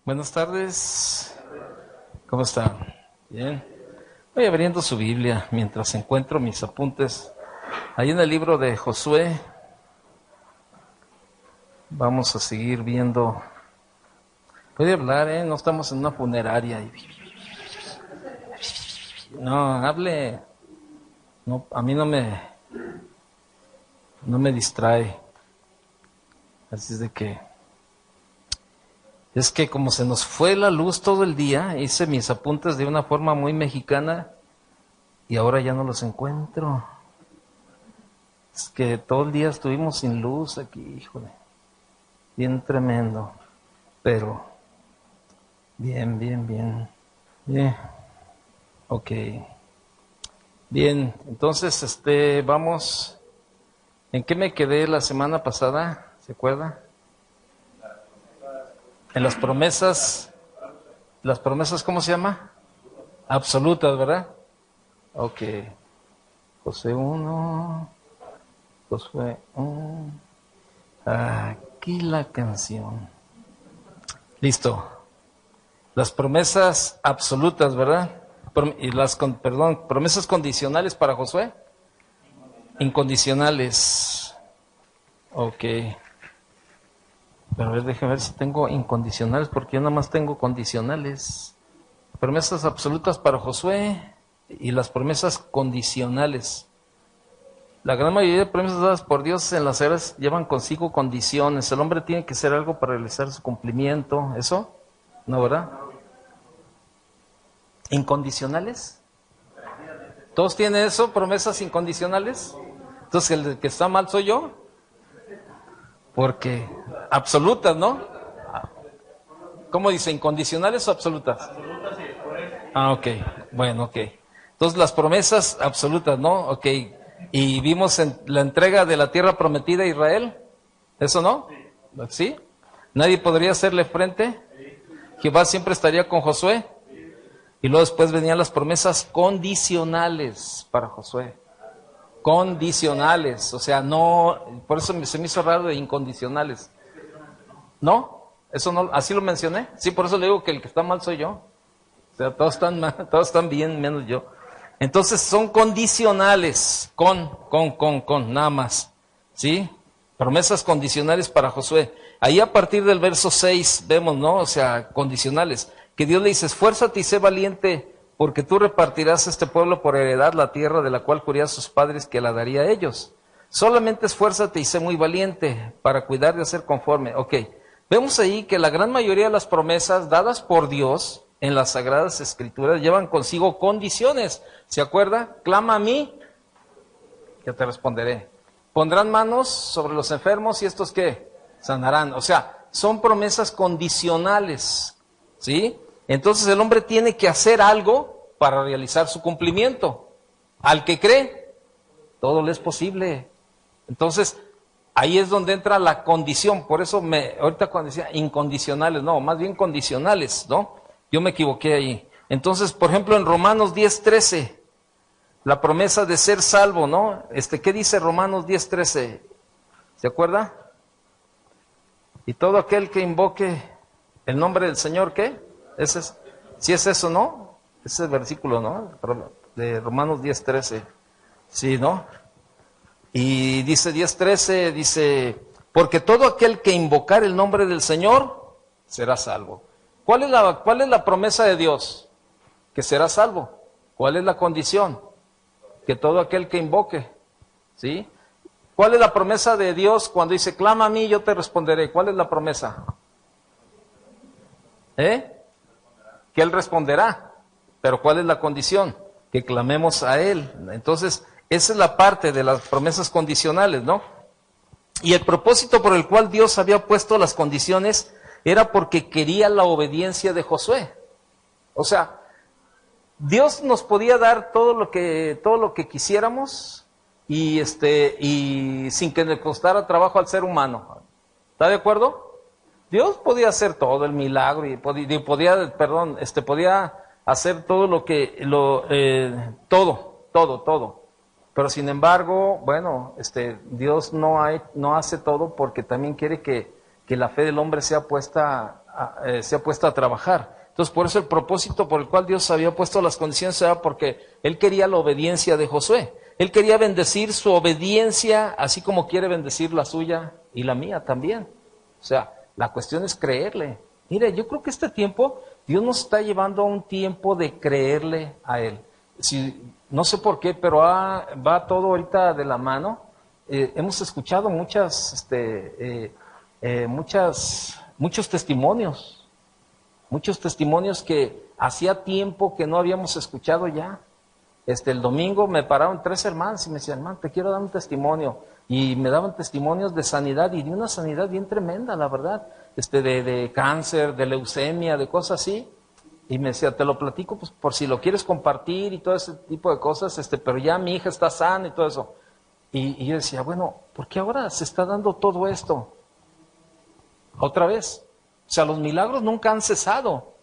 Buenas tardes. ¿Cómo están? Bien. Voy abriendo su Biblia mientras encuentro mis apuntes. Ahí en el libro de Josué vamos a seguir viendo. Puede hablar, ¿eh? No estamos en una funeraria. No, hable. No, a mí no me distrae. Así es de que... Es que como se nos fue la luz todo el día, hice mis apuntes de una forma muy mexicana y ahora ya no los encuentro. Es que todo el día estuvimos sin luz aquí, híjole. Bien tremendo. Pero, bien. Bien. Ok. Bien, entonces, vamos. ¿En qué me quedé la semana pasada? ¿Se acuerda? En las promesas, ¿cómo se llama? Absolutas, ¿verdad? Ok. Josué 1, Josué 1. Aquí la canción. Listo. Las promesas absolutas, ¿verdad? Y promesas condicionales para Josué. Incondicionales. Ok. Pero a ver, déjame ver si tengo incondicionales, porque yo nada más tengo condicionales. Promesas absolutas para Josué y las promesas condicionales. La gran mayoría de promesas dadas por Dios en las eras llevan consigo condiciones. El hombre tiene que hacer algo para realizar su cumplimiento. ¿Eso? ¿No, verdad? ¿Incondicionales? ¿Todos tienen eso? ¿Promesas incondicionales? Entonces, ¿el que está mal soy yo? Porque absolutas, ¿no? ¿Cómo dice? ¿Incondicionales o absolutas? Absolutas y por eso. Ok. Bueno, ok. Entonces, las promesas absolutas, ¿no? Ok. Y vimos en la entrega de la tierra prometida a Israel. ¿Eso no? ¿Sí? ¿Nadie podría hacerle frente? Jehová siempre estaría con Josué. Y luego después venían las promesas condicionales para Josué. Condicionales, o sea, no, por eso se me hizo raro de incondicionales. ¿No? Eso no, así lo mencioné. Sí, por eso le digo que el que está mal soy yo. O sea, todos están mal, todos están bien, menos yo. Entonces son condicionales, con, nada más. ¿Sí? Promesas condicionales para Josué. Ahí a partir del verso 6 vemos, ¿no? O sea, condicionales. Que Dios le dice, esfuérzate y sé valiente, porque tú repartirás a este pueblo por heredad la tierra de la cual juré a sus padres que la daría a ellos. Solamente esfuérzate y sé muy valiente para cuidar de hacer conforme. Ok, vemos ahí que la gran mayoría de las promesas dadas por Dios en las Sagradas Escrituras llevan consigo condiciones. ¿Se acuerda? Clama a mí, yo te responderé. Pondrán manos sobre los enfermos y estos ¿qué? Sanarán. O sea, son promesas condicionales. ¿Sí? Entonces el hombre tiene que hacer algo para realizar su cumplimiento. Al que cree, todo le es posible. Entonces, ahí es donde entra la condición. Por eso ahorita cuando decía incondicionales, no, más bien condicionales, ¿no? Yo me equivoqué ahí. Entonces, por ejemplo, en Romanos 10:13, la promesa de ser salvo, ¿no? ¿Qué dice Romanos 10:13? ¿Se acuerda? Y todo aquel que invoque el nombre del Señor, ¿qué? Sí es eso, ¿no? Ese es el versículo, ¿no? De Romanos 10:13. Sí, ¿no? Y dice 10:13, dice, porque todo aquel que invocar el nombre del Señor será salvo. ¿Cuál es la promesa de Dios? Que será salvo. ¿Cuál es la condición? Que todo aquel que invoque, ¿sí? ¿Cuál es la promesa de Dios cuando dice, clama a mí, yo te responderé? ¿Cuál es la promesa? Que Él responderá. Pero ¿cuál es la condición? Que clamemos a Él. Entonces, esa es la parte de las promesas condicionales, ¿no? Y el propósito por el cual Dios había puesto las condiciones era porque quería la obediencia de Josué. O sea, Dios nos podía dar todo lo que quisiéramos y sin que le costara trabajo al ser humano. ¿Está de acuerdo? Dios podía hacer todo el milagro y podía hacer todo todo. Pero sin embargo, bueno, Dios no hace todo porque también quiere que la fe del hombre sea puesta se ha puesto a trabajar. Entonces, por eso el propósito por el cual Dios había puesto las condiciones era porque Él quería la obediencia de Josué. Él quería bendecir su obediencia, así como quiere bendecir la suya y la mía también. O sea, la cuestión es creerle. Mire, yo creo que este tiempo, Dios nos está llevando a un tiempo de creerle a Él. No sé por qué, pero va todo ahorita de la mano. Hemos escuchado muchos testimonios. Muchos testimonios que hacía tiempo que no habíamos escuchado ya. El domingo me pararon 3 hermanos y me decían, hermano, te quiero dar un testimonio. Y me daban testimonios de sanidad, y de una sanidad bien tremenda, la verdad. De cáncer, de leucemia, de cosas así. Y me decía, te lo platico pues, por si lo quieres compartir y todo ese tipo de cosas, pero ya mi hija está sana y todo eso. Y yo decía, bueno, ¿por qué ahora se está dando todo esto? Otra vez. O sea, los milagros nunca han cesado.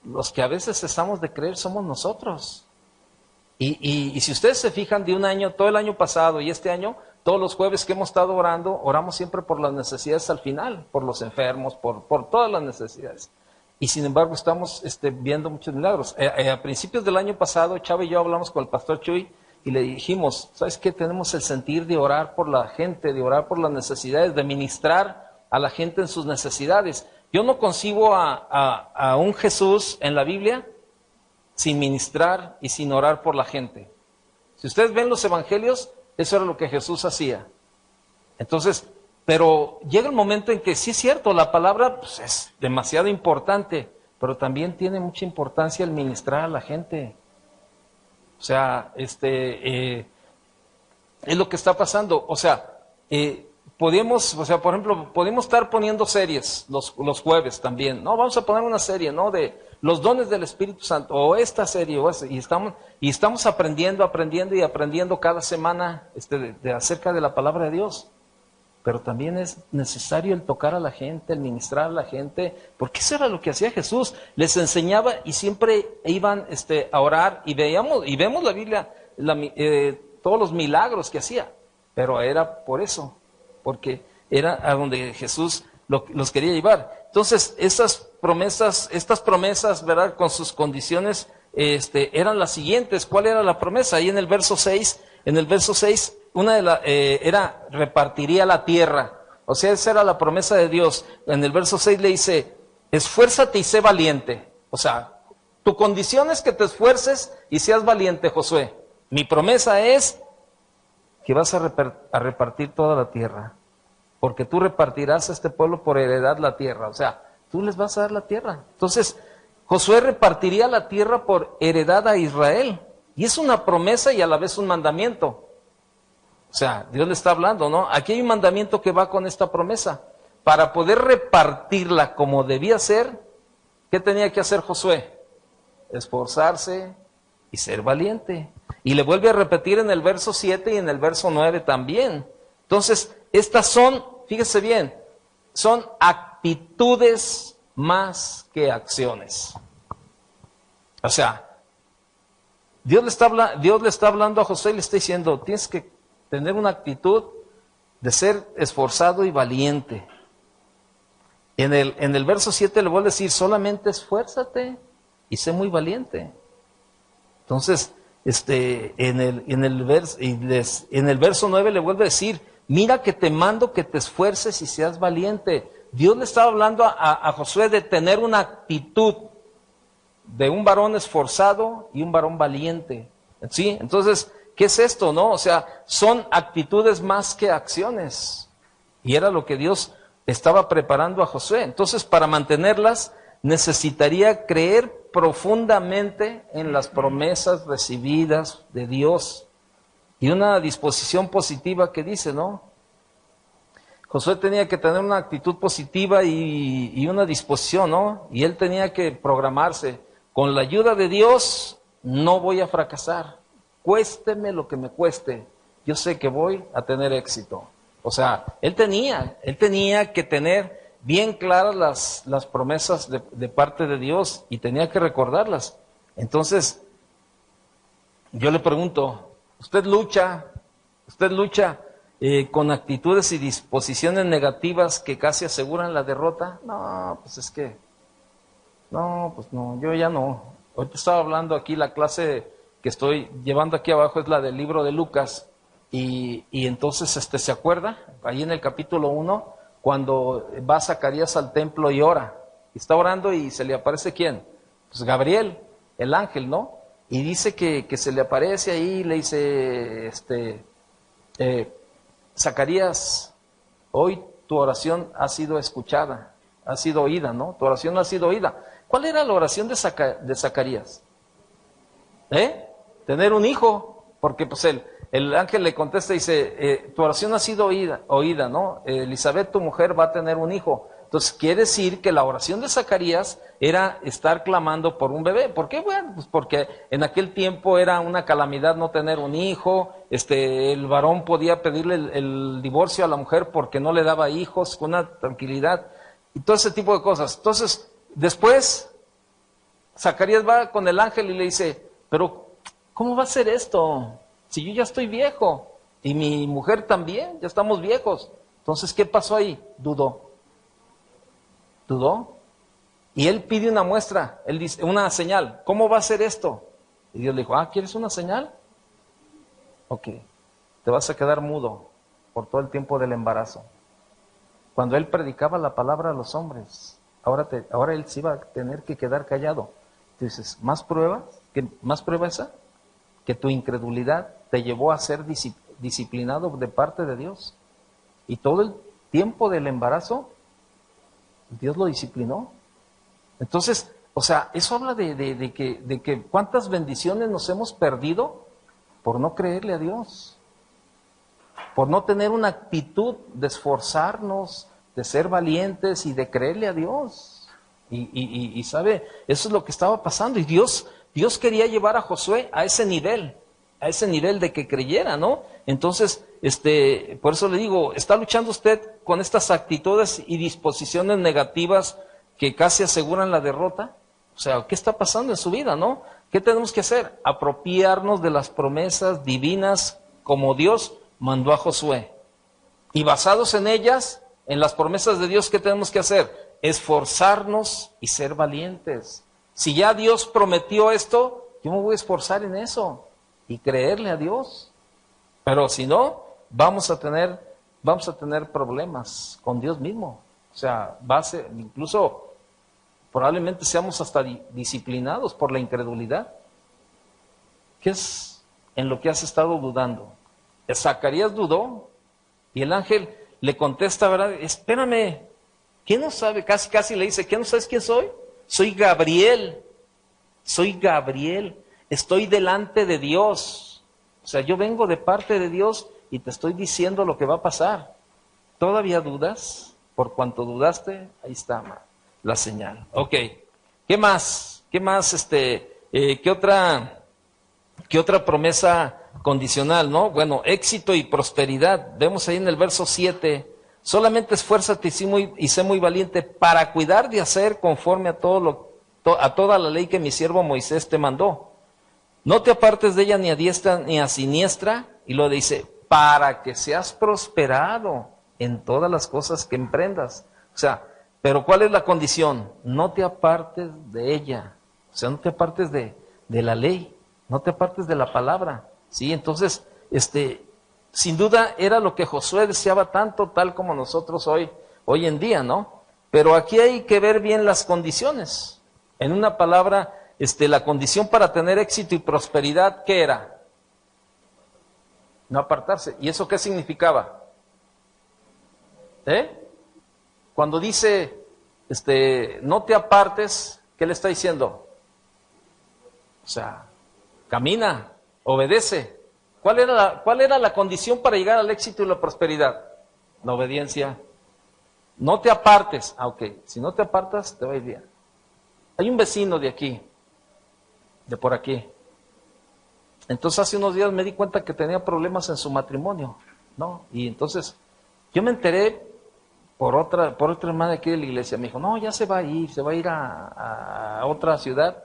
Los que a veces cesamos de creer somos nosotros. Y si ustedes se fijan de un año, todo el año pasado y este año, todos los jueves que hemos estado orando, oramos siempre por las necesidades al final, por los enfermos, por todas las necesidades. Y sin embargo estamos viendo muchos milagros. A principios del año pasado, Chava y yo hablamos con el pastor Chuy y le dijimos, ¿sabes qué? Tenemos el sentir de orar por la gente, de orar por las necesidades, de ministrar a la gente en sus necesidades. Yo no concibo a un Jesús en la Biblia sin ministrar y sin orar por la gente. Si ustedes ven los evangelios, eso era lo que Jesús hacía. Entonces, pero llega el momento en que sí es cierto, la palabra pues, es demasiado importante, pero también tiene mucha importancia el ministrar a la gente. O sea, es lo que está pasando. O sea, por ejemplo, podemos estar poniendo series los jueves también. No, vamos a poner una serie, ¿no? De los dones del Espíritu Santo, o esta serie, y estamos aprendiendo cada semana acerca de la palabra de Dios. Pero también es necesario el tocar a la gente, el ministrar a la gente, porque eso era lo que hacía Jesús. Les enseñaba y siempre iban a orar, y vemos la Biblia, todos los milagros que hacía, pero era por eso, porque era a donde Jesús los quería llevar. Entonces, estas promesas, ¿verdad? Con sus condiciones, eran las siguientes. ¿Cuál era la promesa? Ahí en el verso 6, era repartiría la tierra. O sea, esa era la promesa de Dios. En el verso 6 le dice, esfuérzate y sé valiente. O sea, tu condición es que te esfuerces y seas valiente, Josué. Mi promesa es que vas a repartir toda la tierra, porque tú repartirás a este pueblo por heredad la tierra. O sea, tú les vas a dar la tierra. Entonces, Josué repartiría la tierra por heredad a Israel. Y es una promesa y a la vez un mandamiento. O sea, Dios le está hablando, ¿no? Aquí hay un mandamiento que va con esta promesa. Para poder repartirla como debía ser, ¿qué tenía que hacer Josué? Esforzarse y ser valiente. Y le vuelve a repetir en el verso 7 y en el verso 9 también. Entonces, estas son, fíjese bien, son actitudes más que acciones. O sea, Dios le está hablando a Josué y le está diciendo, tienes que tener una actitud de ser esforzado y valiente. En el verso 7 le vuelve a decir, solamente esfuérzate y sé muy valiente. Entonces, en el verso 9 le vuelve a decir, mira que te mando que te esfuerces y seas valiente. Dios le estaba hablando a Josué de tener una actitud de un varón esforzado y un varón valiente. ¿Sí? Entonces, ¿qué es esto, no? O sea, son actitudes más que acciones. Y era lo que Dios estaba preparando a Josué. Entonces, para mantenerlas, necesitaría creer profundamente en las promesas recibidas de Dios y una disposición positiva que dice, ¿no? Josué tenía que tener una actitud positiva y una disposición, ¿no? Y él tenía que programarse. Con la ayuda de Dios no voy a fracasar. Cuésteme lo que me cueste. Yo sé que voy a tener éxito. O sea, él tenía que tener bien claras las promesas de parte de Dios y tenía que recordarlas. Entonces, yo le pregunto, ¿usted lucha con actitudes y disposiciones negativas que casi aseguran la derrota. No, pues es que, no, pues no, yo ya no. Ahorita estaba hablando aquí, la clase que estoy llevando aquí abajo es la del libro de Lucas, y entonces ¿se acuerda? Ahí en el capítulo 1, cuando va Zacarías al templo y ora, está orando y se le aparece ¿quién? Pues Gabriel, el ángel, ¿no? Y dice que se le aparece ahí y le dice, Zacarías, hoy tu oración ha sido escuchada, ha sido oída, ¿no? Tu oración ha sido oída. ¿Cuál era la oración de Zacarías? Tener un hijo, porque pues el ángel le contesta y dice, tu oración ha sido oída, ¿no? Elizabeth, tu mujer, va a tener un hijo. Entonces quiere decir que la oración de Zacarías era estar clamando por un bebé. ¿Por qué? Bueno, pues porque en aquel tiempo era una calamidad no tener un hijo, el varón podía pedirle el divorcio a la mujer porque no le daba hijos, con una tranquilidad, y todo ese tipo de cosas. Entonces, después, Zacarías va con el ángel y le dice, pero ¿cómo va a ser esto? Si yo ya estoy viejo, y mi mujer también, ya estamos viejos. Entonces, ¿qué pasó ahí? Dudó. Y él pide una muestra, él dice, una señal. ¿Cómo va a ser esto? Y Dios le dijo, ¿quieres una señal? Ok, te vas a quedar mudo por todo el tiempo del embarazo. Cuando él predicaba la palabra a los hombres, ahora él se iba a tener que quedar callado. Tú dices, ¿más pruebas? ¿Más prueba esa? Que tu incredulidad te llevó a ser disciplinado de parte de Dios. Y todo el tiempo del embarazo, Dios lo disciplinó. Entonces, o sea, eso habla de que cuántas bendiciones nos hemos perdido por no creerle a Dios, por no tener una actitud de esforzarnos, de ser valientes y de creerle a Dios. Y sabe, eso es lo que estaba pasando. Y Dios quería llevar a Josué a ese nivel de que creyera, ¿no? Entonces, por eso le digo, ¿está luchando usted con estas actitudes y disposiciones negativas que casi aseguran la derrota? O sea, ¿qué está pasando en su vida, no? ¿Qué tenemos que hacer? Apropiarnos de las promesas divinas como Dios mandó a Josué. Y basados en ellas, en las promesas de Dios, ¿qué tenemos que hacer? Esforzarnos y ser valientes. Si ya Dios prometió esto, yo me voy a esforzar en eso y creerle a Dios. Pero si no, vamos a tener problemas con Dios mismo. O sea, incluso probablemente seamos hasta disciplinados por la incredulidad. ¿Qué es en lo que has estado dudando? Zacarías dudó y el ángel le contesta, ¿verdad? Espérame, ¿quién no sabe? Casi le dice, ¿quién no sabes quién soy? Soy Gabriel, estoy delante de Dios. O sea, yo vengo de parte de Dios y te estoy diciendo lo que va a pasar. ¿Todavía dudas? Por cuanto dudaste, ahí está la señal. Ok, ¿qué más? ¿Qué otra promesa condicional, no? Bueno, éxito y prosperidad. Vemos ahí en el verso 7, solamente esfuérzate y sé muy valiente para cuidar de hacer conforme a toda la ley que mi siervo Moisés te mandó. No te apartes de ella ni a diestra ni a siniestra, y lo dice, para que seas prosperado en todas las cosas que emprendas. O sea, pero ¿cuál es la condición? No te apartes de ella. O sea, no te apartes de la ley, no te apartes de la palabra. ¿Sí? Entonces, sin duda era lo que Josué deseaba tanto, tal como nosotros hoy en día, ¿no? Pero aquí hay que ver bien las condiciones. En una palabra, la condición para tener éxito y prosperidad, ¿qué era? No apartarse. ¿Y eso qué significaba? Cuando dice, no te apartes, ¿qué le está diciendo? O sea, camina, obedece. ¿Cuál era la condición para llegar al éxito y la prosperidad? La obediencia. No te apartes. Ok, si no te apartas, te va a ir bien. Hay un vecino de aquí, de por aquí. Entonces hace unos días me di cuenta que tenía problemas en su matrimonio, ¿no? Y entonces yo me enteré por otra hermana aquí de la iglesia. Me dijo, no, ya se va a ir a otra ciudad.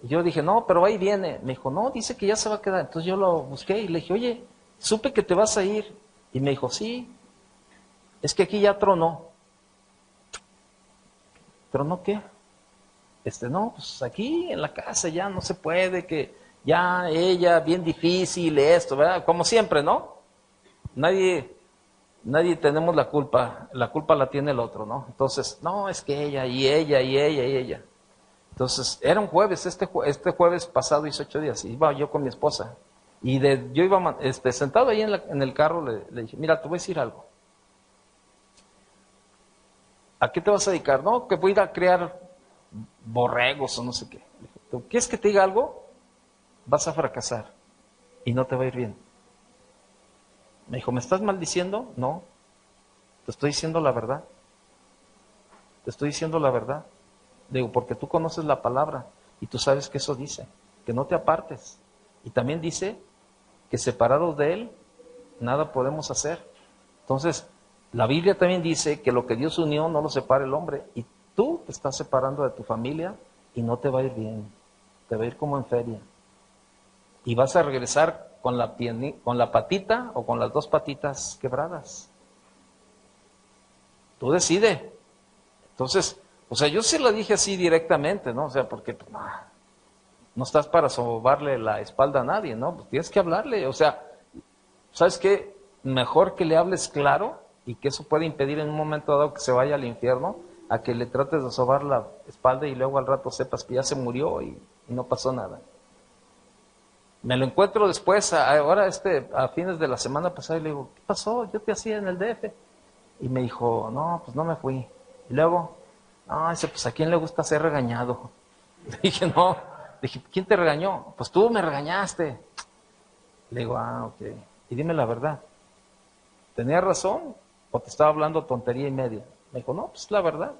Yo dije, no, pero ahí viene. Me dijo, no, dice que ya se va a quedar. Entonces yo lo busqué y le dije, oye, supe que te vas a ir Y me dijo, sí, es que aquí ya tronó. ¿Tronó qué? No, pues aquí en la casa ya no se puede, que ya ella, bien difícil esto, ¿verdad? Como siempre, ¿no? Nadie tenemos la culpa la tiene el otro, ¿no? Entonces, no, es que ella, y ella, y ella, y ella. Entonces, era un jueves, este jueves pasado hizo 8 días, iba yo con mi esposa, y yo iba sentado ahí en el carro, le dije, mira, te voy a decir algo. ¿A qué te vas a dedicar? No, que voy a ir a crear borregos o no sé qué. Le dije, ¿tú quieres que te diga algo? Vas a fracasar y no te va a ir bien. Me dijo, ¿me estás maldiciendo? No, te estoy diciendo la verdad. Te estoy diciendo la verdad. Digo, porque tú conoces la palabra y tú sabes que eso dice, que no te apartes. Y también dice que separados de Él, nada podemos hacer. Entonces, la Biblia también dice que lo que Dios unió no lo separa el hombre. Y tú te estás separando de tu familia y no te va a ir bien. Te va a ir como en feria. Y vas a regresar con la patita o con las 2 patitas quebradas. Tú decides. Entonces, o sea, yo sí lo dije así directamente, ¿no? O sea, porque no estás para sobarle la espalda a nadie, ¿no? Pues tienes que hablarle. O sea, ¿sabes qué? Mejor que le hables claro y que eso puede impedir en un momento dado que se vaya al infierno, a que le trates de sobar la espalda y luego al rato sepas que ya se murió y no pasó nada. Me lo encuentro después, ahora a fines de la semana pasada, y le digo, ¿qué pasó? Yo te hacía en el DF. Y me dijo, no, pues no me fui. Y luego, no, dice, pues ¿a quién le gusta ser regañado? Le dije, no. Le dije, ¿quién te regañó? Pues tú me regañaste. Le digo, ok. Y dime la verdad, ¿tenía razón o te estaba hablando tontería y media? Me dijo, no, pues la verdad.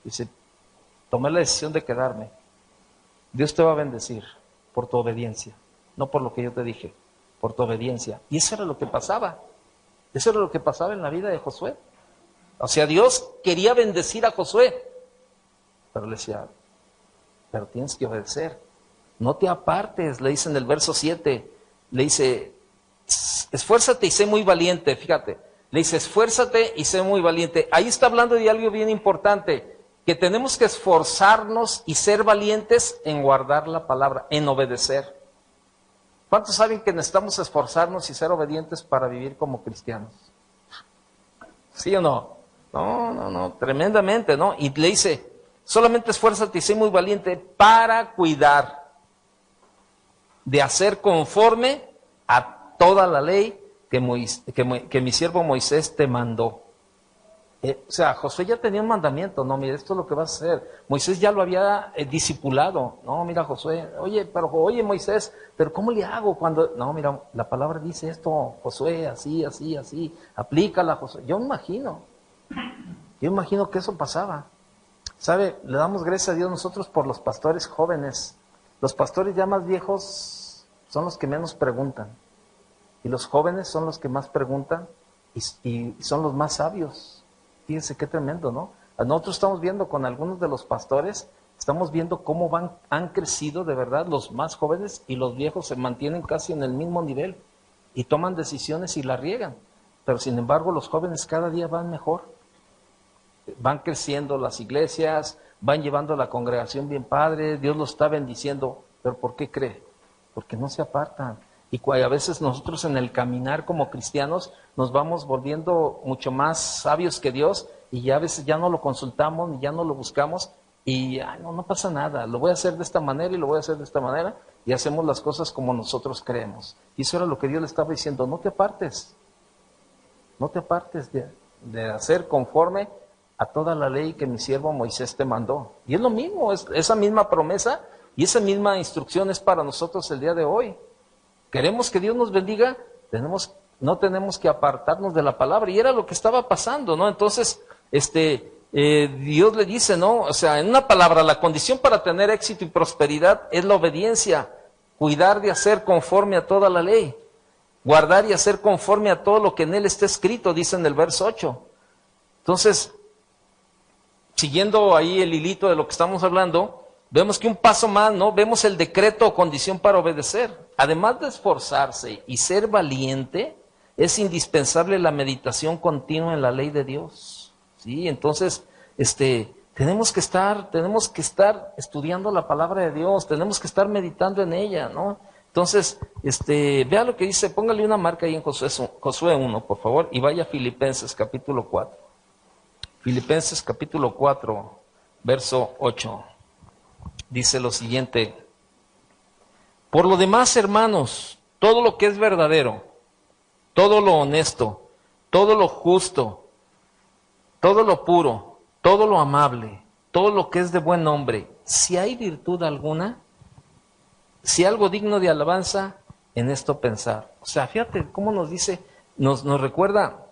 Dice, tomé la decisión de quedarme. Dios te va a bendecir por tu obediencia. No por lo que yo te dije, por tu obediencia. Y eso era lo que pasaba. Eso era lo que pasaba en la vida de Josué. O sea, Dios quería bendecir a Josué, pero le decía, pero tienes que obedecer. No te apartes, le dice en el verso 7. Le dice, esfuérzate y sé muy valiente, fíjate. Le dice, esfuérzate y sé muy valiente. Ahí está hablando de algo bien importante, que tenemos que esforzarnos y ser valientes en guardar la palabra, en obedecer. ¿Cuántos saben que necesitamos esforzarnos y ser obedientes para vivir como cristianos? ¿Sí o no? No, tremendamente, ¿no? Y le dice, solamente esfuérzate y sé muy valiente para cuidar de hacer conforme a toda la ley que mi siervo Moisés te mandó. O sea, Josué ya tenía un mandamiento, no, mira, esto es lo que vas a hacer. Moisés ya lo había discipulado. No, mira, Josué, oye Moisés, pero ¿cómo le hago cuando? No, mira, la palabra dice esto, Josué, así, aplícala, Josué. Yo imagino que eso pasaba. ¿Sabe? Le damos gracias a Dios nosotros por los pastores jóvenes. Los pastores ya más viejos son los que menos preguntan. Y los jóvenes son los que más preguntan y son los más sabios. Fíjense qué tremendo, ¿no? Nosotros estamos viendo con algunos de los pastores, estamos viendo cómo han crecido de verdad los más jóvenes y los viejos se mantienen casi en el mismo nivel y toman decisiones y la riegan. Pero sin embargo los jóvenes cada día van mejor. Van creciendo las iglesias, van llevando a la congregación bien padre, Dios los está bendiciendo. ¿Pero por qué cree? Porque no se apartan. Y a veces nosotros en el caminar como cristianos nos vamos volviendo mucho más sabios que Dios y ya a veces ya no lo consultamos ni ya no lo buscamos y no pasa nada, lo voy a hacer de esta manera y lo voy a hacer de esta manera y hacemos las cosas como nosotros creemos. Y eso era lo que Dios le estaba diciendo, no te apartes de hacer conforme a toda la ley que mi siervo Moisés te mandó. Y es lo mismo, esa misma promesa y esa misma instrucción es para nosotros el día de hoy. Queremos que Dios nos bendiga, no tenemos que apartarnos de la palabra. Y era lo que estaba pasando, ¿no? Entonces, Dios le dice, ¿no? O sea, en una palabra, la condición para tener éxito y prosperidad es la obediencia, cuidar de hacer conforme a toda la ley, guardar y hacer conforme a todo lo que en él está escrito, dice en el verso 8. Entonces, siguiendo ahí el hilito de lo que estamos hablando, vemos que un paso más, ¿no? Vemos el decreto o condición para obedecer. Además de esforzarse y ser valiente, es indispensable la meditación continua en la ley de Dios. ¿Sí? Entonces, tenemos que estar estudiando la palabra de Dios, tenemos que estar meditando en ella, ¿no? Entonces, vea lo que dice, póngale una marca ahí en Josué 1, por favor, y vaya a Filipenses capítulo 4. Filipenses capítulo 4, verso 8. Dice lo siguiente: por lo demás, hermanos, todo lo que es verdadero, todo lo honesto, todo lo justo, todo lo puro, todo lo amable, todo lo que es de buen nombre, si hay virtud alguna, si algo digno de alabanza, en esto pensar. O sea, fíjate cómo nos dice, nos recuerda,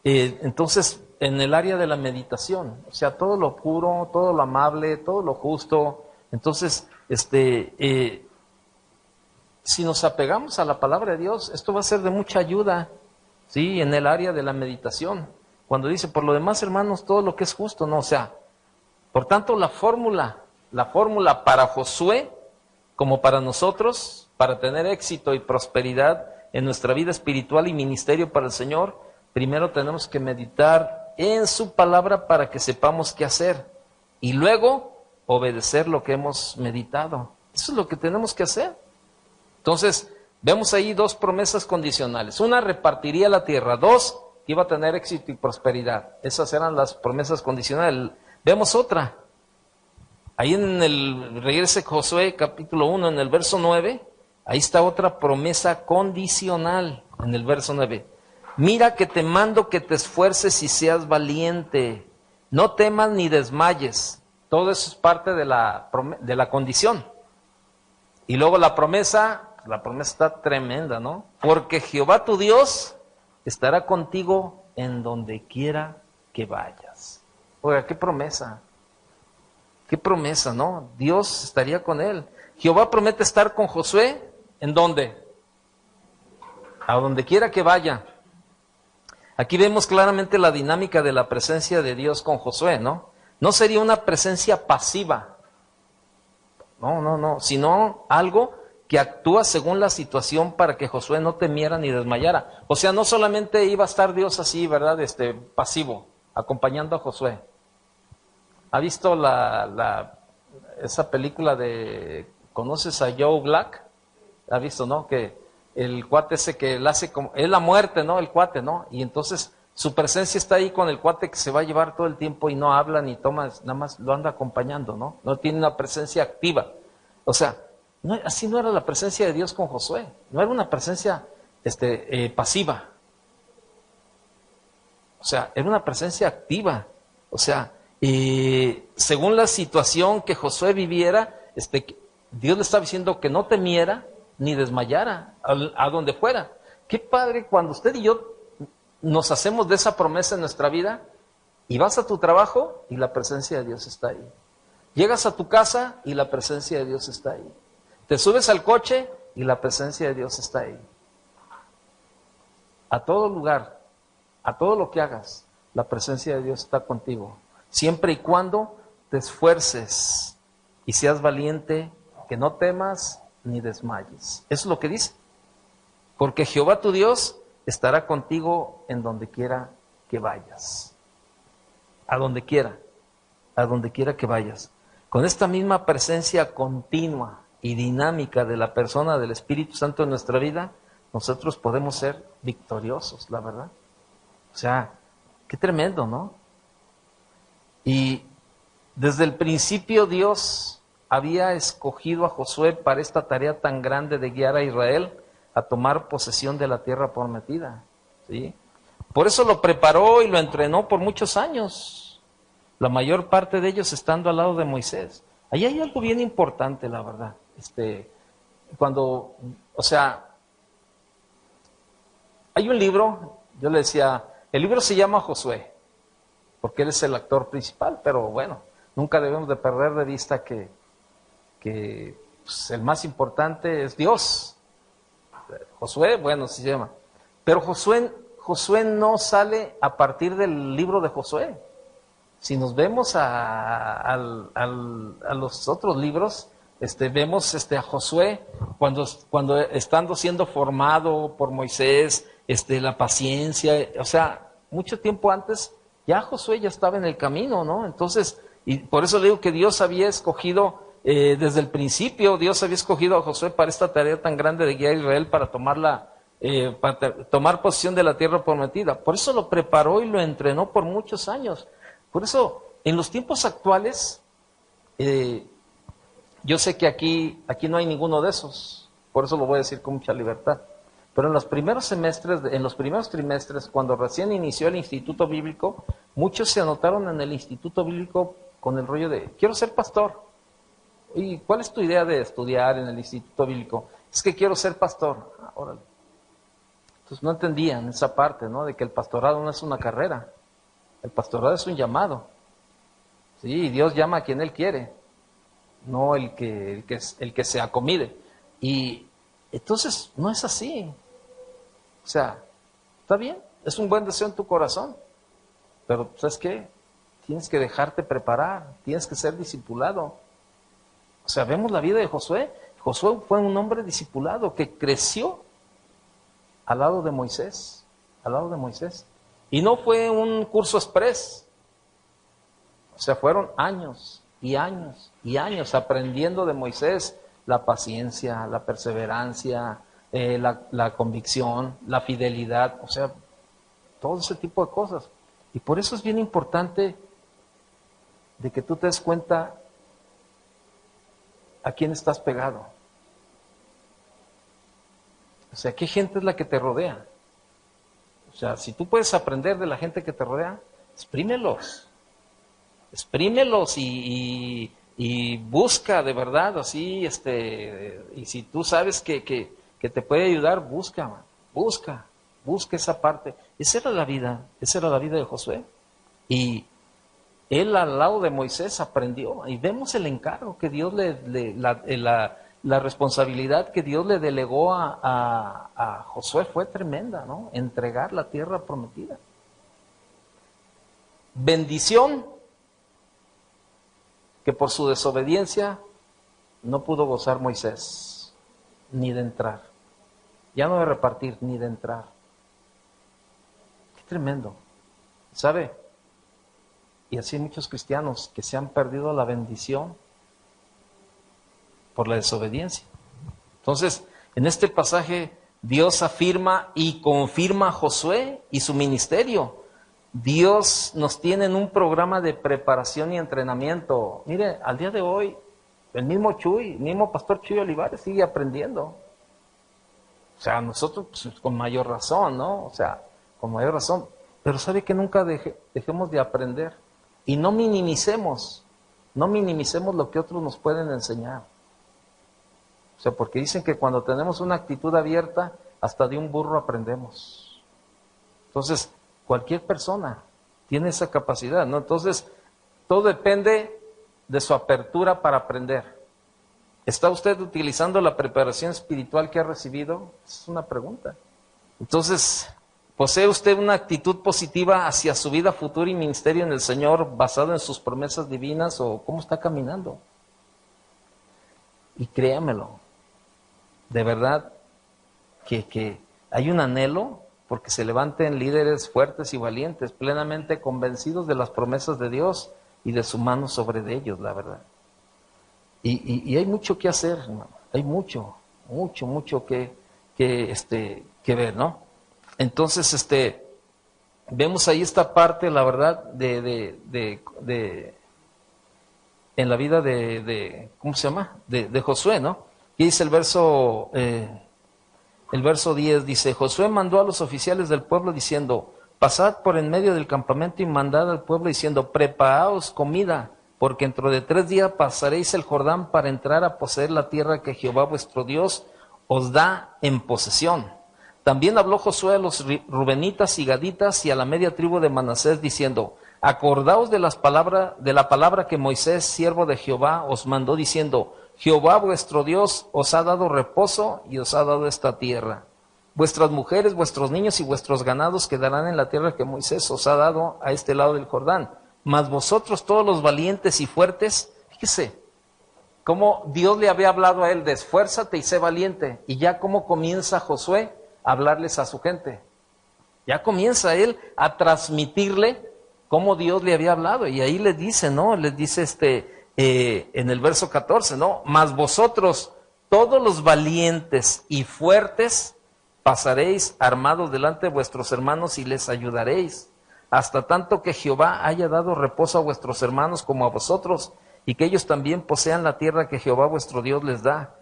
entonces, en el área de la meditación, o sea, todo lo puro, todo lo amable, todo lo justo. Entonces, si nos apegamos a la palabra de Dios, esto va a ser de mucha ayuda, ¿sí? En el área de la meditación. Cuando dice, por lo demás, hermanos, todo lo que es justo, ¿no? O sea, por tanto, la fórmula para Josué, como para nosotros, para tener éxito y prosperidad en nuestra vida espiritual y ministerio para el Señor, primero tenemos que meditar en su palabra para que sepamos qué hacer y luego obedecer lo que hemos meditado. Eso es lo que tenemos que hacer. Entonces, vemos ahí dos promesas condicionales. Una, repartiría la tierra. Dos, que iba a tener éxito y prosperidad. Esas eran las promesas condicionales. Vemos otra. Ahí regrese Josué capítulo 1, en el verso 9, ahí está otra promesa condicional, en el verso 9. Mira que te mando que te esfuerces y seas valiente, no temas ni desmayes. Todo eso es parte de la condición. Y luego la promesa está tremenda, ¿no? Porque Jehová tu Dios estará contigo en donde quiera que vayas. Oiga, qué promesa. Qué promesa, ¿no? Dios estaría con él. Jehová promete estar con Josué, ¿en dónde? A donde quiera que vaya. Aquí vemos claramente la dinámica de la presencia de Dios con Josué, ¿no? No sería una presencia pasiva, no, sino algo que actúa según la situación para que Josué no temiera ni desmayara. O sea, no solamente iba a estar Dios así, ¿verdad? Pasivo, acompañando a Josué. ¿Ha visto esa película ¿conoces a Joe Black? ¿Ha visto, no? Que el cuate ese que él hace como, es la muerte, ¿no? El cuate, ¿no? Y entonces su presencia está ahí con el cuate que se va a llevar todo el tiempo y no habla ni toma, nada más lo anda acompañando, ¿no? No tiene una presencia activa. O sea, así no era la presencia de Dios con Josué. No era una presencia pasiva. O sea, era una presencia activa. O sea, según la situación que Josué viviera, Dios le estaba diciendo que no temiera ni desmayara a donde fuera. Qué padre cuando usted y yo nos hacemos de esa promesa en nuestra vida y vas a tu trabajo y la presencia de Dios está ahí. Llegas a tu casa y la presencia de Dios está ahí. Te subes al coche y la presencia de Dios está ahí. A todo lugar, a todo lo que hagas, la presencia de Dios está contigo. Siempre y cuando te esfuerces y seas valiente, que no temas ni desmayes. Eso es lo que dice. Porque Jehová tu Dios estará contigo en donde quiera que vayas. A donde quiera que vayas. Con esta misma presencia continua y dinámica de la persona del Espíritu Santo en nuestra vida, nosotros podemos ser victoriosos, la verdad. O sea, qué tremendo, ¿no? Y desde el principio Dios había escogido a Josué para esta tarea tan grande de guiar a Israel a tomar posesión de la tierra prometida, ¿sí? Por eso lo preparó y lo entrenó por muchos años, la mayor parte de ellos estando al lado de Moisés. Ahí hay algo bien importante, la verdad. Hay un libro, yo le decía, el libro se llama Josué, porque él es el actor principal, pero bueno, nunca debemos de perder de vista que pues, el más importante es Dios. Josué, bueno, se llama. Pero Josué no sale a partir del libro de Josué. Si nos vemos a los otros libros, Vemos a Josué cuando estando siendo formado por Moisés, la paciencia, o sea, mucho tiempo antes, ya Josué ya estaba en el camino, ¿no? Entonces, y por eso le digo que Dios había escogido, desde el principio, Dios había escogido a Josué para esta tarea tan grande de guiar a Israel para tomar posesión de la tierra prometida. Por eso lo preparó y lo entrenó por muchos años. Por eso, en los tiempos actuales, yo sé que aquí no hay ninguno de esos, por eso lo voy a decir con mucha libertad. Pero en los primeros semestres, en los primeros trimestres, cuando recién inició el Instituto Bíblico, muchos se anotaron en el Instituto Bíblico con el rollo de, quiero ser pastor. ¿Y cuál es tu idea de estudiar en el Instituto Bíblico? Es que quiero ser pastor. Ah, órale. Entonces no entendían esa parte, ¿no? De que el pastorado no es una carrera. El pastorado es un llamado. Sí, Dios llama a quien Él quiere, no el que se acomide. Y entonces no es así. O sea, está bien, es un buen deseo en tu corazón, pero ¿sabes qué? Tienes que dejarte preparar, tienes que ser discipulado. O sea, vemos la vida de Josué. Josué fue un hombre discipulado que creció al lado de Moisés, Y no fue un curso express. O sea, fueron años y años y años aprendiendo de Moisés la paciencia, la perseverancia, la convicción, la fidelidad, o sea, todo ese tipo de cosas. Y por eso es bien importante de que tú te des cuenta a quién estás pegado. O sea, ¿qué gente es la que te rodea? O sea, si tú puedes aprender de la gente que te rodea, exprímelos y busca de verdad, así, y si tú sabes que te puede ayudar, busca esa parte. Esa era la vida de Josué. Y él al lado de Moisés aprendió, y vemos el encargo que Dios la responsabilidad que Dios le delegó a Josué fue tremenda, ¿no? Entregar la tierra prometida. Bendición que por su desobediencia no pudo gozar Moisés, ni de entrar. Ya no de repartir, ni de entrar. Qué tremendo. ¿Sabe? Y así hay muchos cristianos que se han perdido la bendición por la desobediencia. Entonces, en este pasaje, Dios afirma y confirma a Josué y su ministerio. Dios nos tiene en un programa de preparación y entrenamiento. Mire, al día de hoy, el mismo pastor Chuy Olivares sigue aprendiendo. O sea, nosotros pues, con mayor razón, ¿no? O sea, con mayor razón. Pero sabe que nunca dejemos de aprender. Y no minimicemos lo que otros nos pueden enseñar. O sea, porque dicen que cuando tenemos una actitud abierta, hasta de un burro aprendemos. Entonces, cualquier persona tiene esa capacidad, ¿no? Entonces, todo depende de su apertura para aprender. ¿Está usted utilizando la preparación espiritual que ha recibido? Es una pregunta. Entonces, ¿posee usted una actitud positiva hacia su vida futura y ministerio en el Señor basado en sus promesas divinas o cómo está caminando? Y créamelo, de verdad que hay un anhelo porque se levanten líderes fuertes y valientes, plenamente convencidos de las promesas de Dios y de su mano sobre de ellos, la verdad. Y hay mucho que hacer, hermano. Hay mucho que ver, ¿no? Entonces, vemos ahí esta parte, la verdad, en la vida ¿cómo se llama? De Josué, ¿no? Y dice el verso 10, dice, Josué mandó a los oficiales del pueblo diciendo, pasad por en medio del campamento y mandad al pueblo diciendo, preparaos comida, porque dentro de 3 días pasaréis el Jordán para entrar a poseer la tierra que Jehová vuestro Dios os da en posesión. También habló Josué a los rubenitas y gaditas y a la media tribu de Manasés diciendo, acordaos de la palabra que Moisés, siervo de Jehová, os mandó diciendo, Jehová vuestro Dios os ha dado reposo y os ha dado esta tierra. Vuestras mujeres, vuestros niños y vuestros ganados quedarán en la tierra que Moisés os ha dado a este lado del Jordán. Mas vosotros todos los valientes y fuertes, fíjese, cómo Dios le había hablado a él de esfuérzate y sé valiente. Y ya cómo comienza Josué a hablarles a su gente. Ya comienza él a transmitirle cómo Dios le había hablado. Y ahí les dice, ¿no? Les dice en el verso 14, ¿no? Mas vosotros, todos los valientes y fuertes, pasaréis armados delante de vuestros hermanos y les ayudaréis, hasta tanto que Jehová haya dado reposo a vuestros hermanos como a vosotros, y que ellos también posean la tierra que Jehová vuestro Dios les da.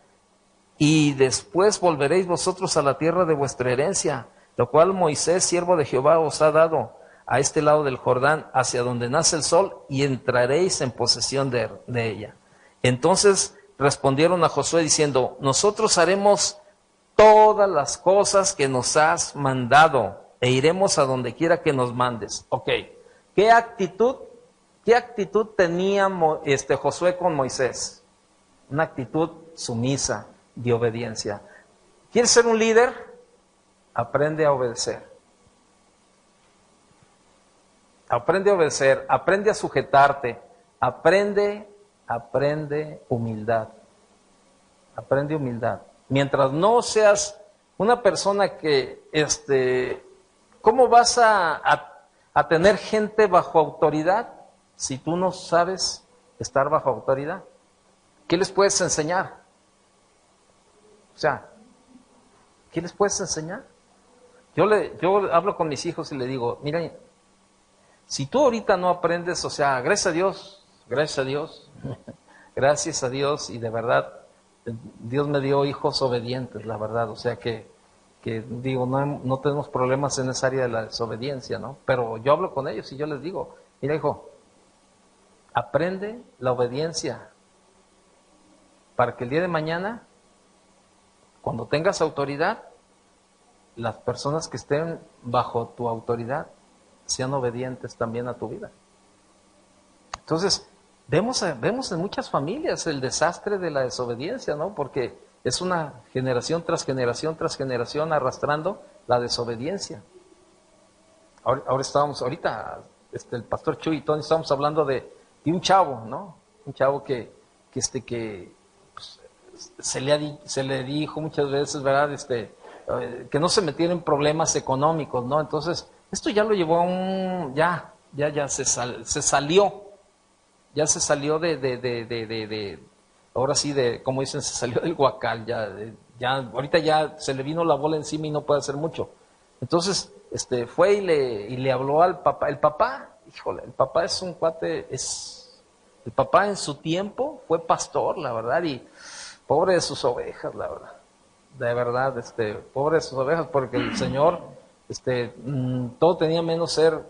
Y después volveréis vosotros a la tierra de vuestra herencia, lo cual Moisés, siervo de Jehová, os ha dado a este lado del Jordán, hacia donde nace el sol, y entraréis en posesión de ella. Entonces respondieron a Josué diciendo, nosotros haremos todas las cosas que nos has mandado, e iremos a donde quiera que nos mandes. Ok, ¿qué actitud tenía Josué con Moisés? Una actitud sumisa, de obediencia. ¿Quieres ser un líder? Aprende a obedecer. Aprende a obedecer, aprende a sujetarte, aprende humildad. Aprende humildad. Mientras no seas una persona que, ¿cómo vas a tener gente bajo autoridad si tú no sabes estar bajo autoridad? ¿Qué les puedes enseñar? O sea, ¿qué les puedes enseñar? Yo hablo con mis hijos y le digo, mira, si tú ahorita no aprendes, o sea, gracias a Dios, gracias a Dios, y de verdad, Dios me dio hijos obedientes, la verdad, o sea que digo, no tenemos problemas en esa área de la desobediencia, ¿no? Pero yo hablo con ellos y yo les digo, mira hijo, aprende la obediencia para que el día de mañana, cuando tengas autoridad, las personas que estén bajo tu autoridad sean obedientes también a tu vida. Entonces, vemos en muchas familias el desastre de la desobediencia, ¿no? Porque es una generación tras generación tras generación arrastrando la desobediencia. Ahorita el pastor Chuy y Tony estábamos hablando de un chavo, ¿no? Un chavo que pues, se le dijo muchas veces, ¿verdad? Que no se metiera en problemas económicos, ¿no? Entonces, esto ya lo llevó a ya se salió ahora sí, como dicen, se salió del guacal, ahorita ya se le vino la bola encima y no puede hacer mucho. Entonces, fue y le habló al papá. El papá, híjole, el papá es un cuate, el papá en su tiempo fue pastor, la verdad, y pobre de sus ovejas, la verdad. De verdad, pobre de sus ovejas, porque el Señor, todo tenía menos ser,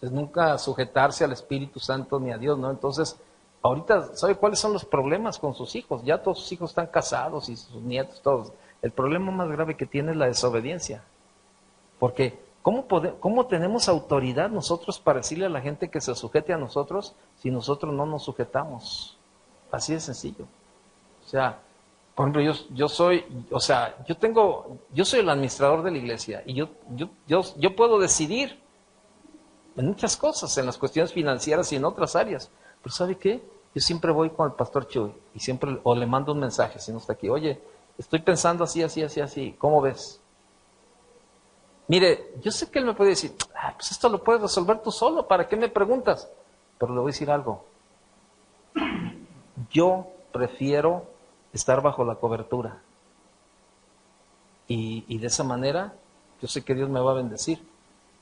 nunca sujetarse al Espíritu Santo ni a Dios, ¿no? Entonces, ahorita, ¿sabe cuáles son los problemas con sus hijos? Ya todos sus hijos están casados y sus nietos, todos. El problema más grave que tiene es la desobediencia. Porque, ¿cómo tenemos autoridad nosotros para decirle a la gente que se sujete a nosotros si nosotros no nos sujetamos? Así de sencillo. O sea, por ejemplo, yo soy el administrador de la iglesia y yo puedo decidir en muchas cosas, en las cuestiones financieras y en otras áreas. Pero ¿sabe qué? Yo siempre voy con el pastor Chuy y siempre le mando un mensaje si no está aquí. Oye, estoy pensando así, ¿cómo ves? Mire, yo sé que él me puede decir, pues esto lo puedes resolver tú solo, ¿para qué me preguntas? Pero le voy a decir algo. Yo prefiero estar bajo la cobertura. Y de esa manera, yo sé que Dios me va a bendecir.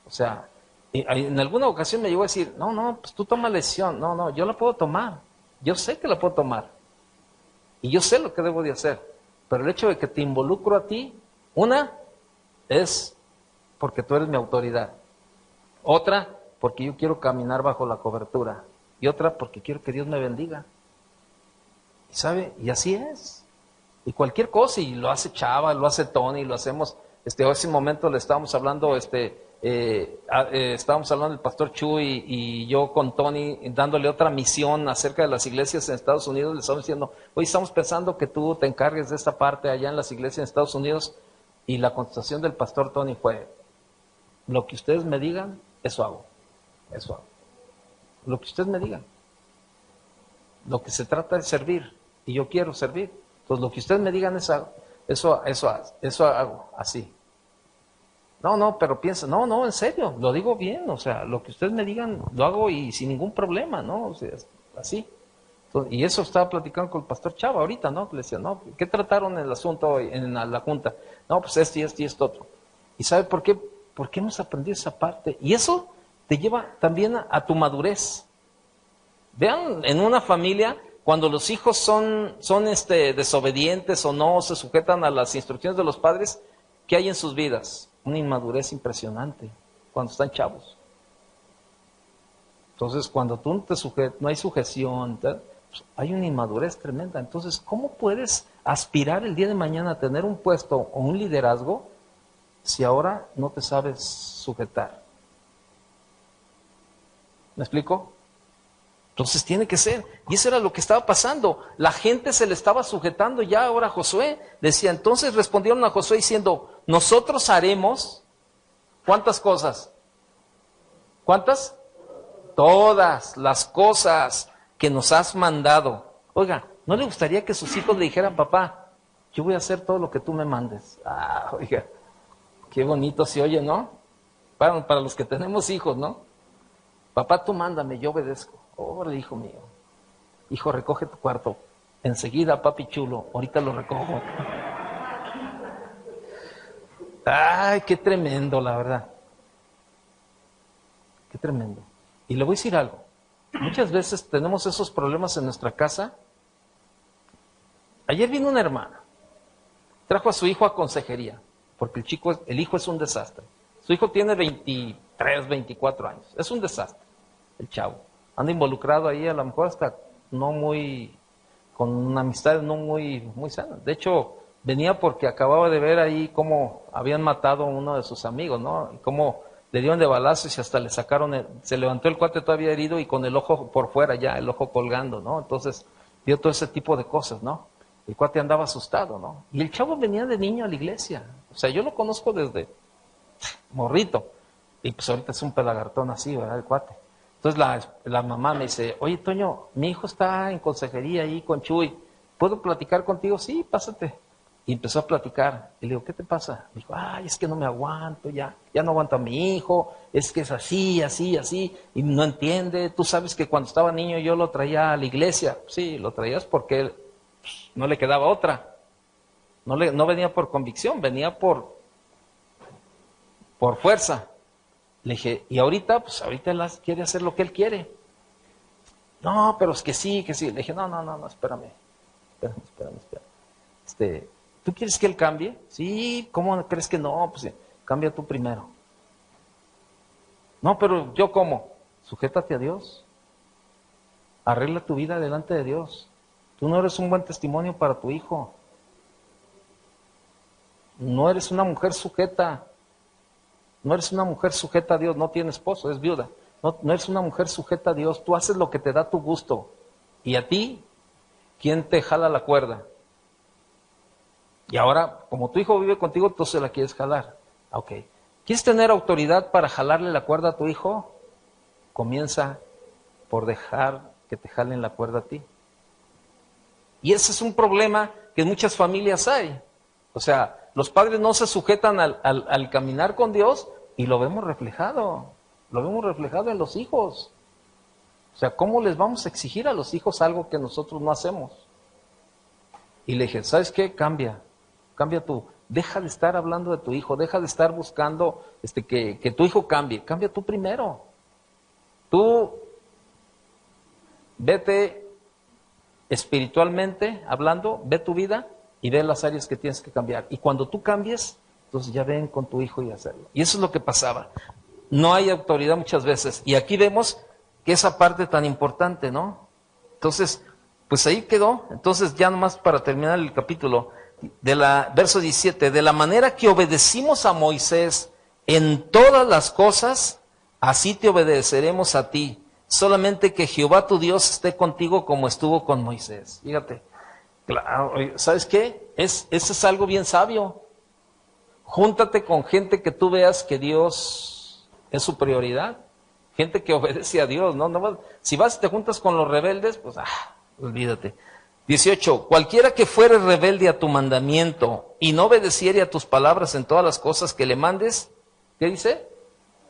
O sea, en alguna ocasión me llegó a decir, no, pues tú toma la decisión. No, yo la puedo tomar. Yo sé que la puedo tomar. Y yo sé lo que debo de hacer. Pero el hecho de que te involucro a ti, una, es porque tú eres mi autoridad. Otra, porque yo quiero caminar bajo la cobertura. Y otra, porque quiero que Dios me bendiga. ¿Y sabe? Y así es. Y cualquier cosa, y lo hace Chava, lo hace Tony, lo hacemos. Ese momento le estábamos hablando, estábamos hablando del pastor Chuy y yo con Tony, dándole otra misión acerca de las iglesias en Estados Unidos. Le estamos diciendo, hoy estamos pensando que tú te encargues de esta parte allá en las iglesias en Estados Unidos. Y la contestación del pastor Tony fue, lo que ustedes me digan, eso hago. Lo que ustedes me digan. Lo que se trata es servir. y yo quiero servir. Entonces lo que ustedes me digan eso hago, así. No, pero piensa, no, en serio, lo digo bien, o sea, lo que ustedes me digan lo hago y sin ningún problema, ¿no? O sea, así. Entonces, y eso estaba platicando con el pastor Chava ahorita, ¿no? Le decía, no, ¿qué trataron el asunto en la junta? No, pues esto y esto y esto otro. ¿Y sabe por qué? Porque hemos aprendido esa parte. Y eso te lleva también a tu madurez. Vean, en una familia, cuando los hijos son desobedientes o no se sujetan a las instrucciones de los padres, ¿qué hay en sus vidas? Una inmadurez impresionante cuando están chavos. Entonces, cuando tú no te no hay sujeción, pues hay una inmadurez tremenda. Entonces, ¿cómo puedes aspirar el día de mañana a tener un puesto o un liderazgo si ahora no te sabes sujetar? ¿Me explico? Entonces tiene que ser. Y eso era lo que estaba pasando. La gente se le estaba sujetando ya ahora a Josué. Decía, entonces respondieron a Josué diciendo, nosotros haremos, ¿cuántas cosas? ¿Cuántas? Todas las cosas que nos has mandado. Oiga, ¿no le gustaría que sus hijos le dijeran, papá, yo voy a hacer todo lo que tú me mandes? Ah, oiga, qué bonito se oye, ¿no? Para los que tenemos hijos, ¿no? Papá, tú mándame, yo obedezco. Órale, hijo mío. Hijo, recoge tu cuarto. Enseguida, papi chulo, ahorita lo recojo. Ay, qué tremendo, la verdad. Qué tremendo. Y le voy a decir algo. Muchas veces tenemos esos problemas en nuestra casa. Ayer vino una hermana. Trajo a su hijo a consejería, porque el hijo es un desastre. Su hijo tiene 23, 24 años. Es un desastre, el chavo. Anda involucrado ahí, a lo mejor hasta no muy, con una amistad no muy sana. De hecho, venía porque acababa de ver ahí cómo habían matado a uno de sus amigos, ¿no? Y cómo le dieron de balazos y hasta le sacaron, se levantó el cuate todavía herido y con el ojo por fuera ya, el ojo colgando, ¿no? Entonces, vio todo ese tipo de cosas, ¿no? El cuate andaba asustado, ¿no? Y el chavo venía de niño a la iglesia. O sea, yo lo conozco desde morrito. Y pues ahorita es un pelagartón así, ¿verdad? El cuate. Entonces la mamá me dice, oye, Toño, mi hijo está en consejería ahí con Chuy, ¿puedo platicar contigo? Sí, pásate. Y empezó a platicar. Y le digo, ¿qué te pasa? Me dijo, ay, es que no me aguanto, ya no aguanto a mi hijo, es que es así, y no entiende. Tú sabes que cuando estaba niño yo lo traía a la iglesia. Sí, lo traías porque él, no le quedaba otra. No venía por convicción, venía por fuerza. Le dije, y ahorita, pues ahorita él quiere hacer lo que él quiere. No, pero es que sí, que sí. Le dije, no, espérame. ¿Tú quieres que él cambie? Sí, ¿cómo crees que no? Pues cambia tú primero. No, pero ¿yo cómo? Sujétate a Dios. Arregla tu vida delante de Dios. Tú no eres un buen testimonio para tu hijo. No eres una mujer sujeta. No eres una mujer sujeta a Dios, no tiene esposo, es viuda. No eres una mujer sujeta a Dios, tú haces lo que te da tu gusto. Y a ti, ¿quién te jala la cuerda? Y ahora, como tu hijo vive contigo, tú se la quieres jalar. Ok. ¿Quieres tener autoridad para jalarle la cuerda a tu hijo? Comienza por dejar que te jalen la cuerda a ti. Y ese es un problema que en muchas familias hay. O sea, los padres no se sujetan al caminar con Dios y lo vemos reflejado en los hijos. O sea, ¿cómo les vamos a exigir a los hijos algo que nosotros no hacemos? Y le dije, ¿sabes qué? Cambia tú. Deja de estar hablando de tu hijo, deja de estar buscando que tu hijo cambie tú primero. Tú vete espiritualmente hablando, ve tu vida y ve las áreas que tienes que cambiar. Y cuando tú cambies, entonces ya ven con tu hijo y hacerlo. Y eso es lo que pasaba. No hay autoridad muchas veces. Y aquí vemos que esa parte tan importante, ¿no? Entonces, pues ahí quedó. Entonces, ya nomás para terminar el capítulo, verso 17, de la manera que obedecimos a Moisés en todas las cosas, así te obedeceremos a ti. Solamente que Jehová tu Dios esté contigo como estuvo con Moisés. Fíjate. Claro, ¿sabes qué? Eso es algo bien sabio. Júntate con gente que tú veas que Dios es su prioridad. Gente que obedece a Dios, ¿no? Si vas y te juntas con los rebeldes, pues olvídate. 18. Cualquiera que fuere rebelde a tu mandamiento y no obedeciere a tus palabras en todas las cosas que le mandes, ¿qué dice?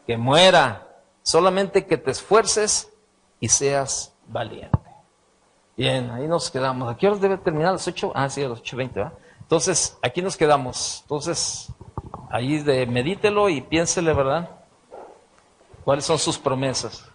Que muera. Solamente que te esfuerces y seas valiente. Bien, ahí nos quedamos. ¿A qué horas debe terminar? ¿A las 8? Ah, sí, a las 8:20, ¿verdad? Entonces, aquí nos quedamos. Entonces, ahí medítelo y piénsele, ¿verdad? ¿Cuáles son sus promesas?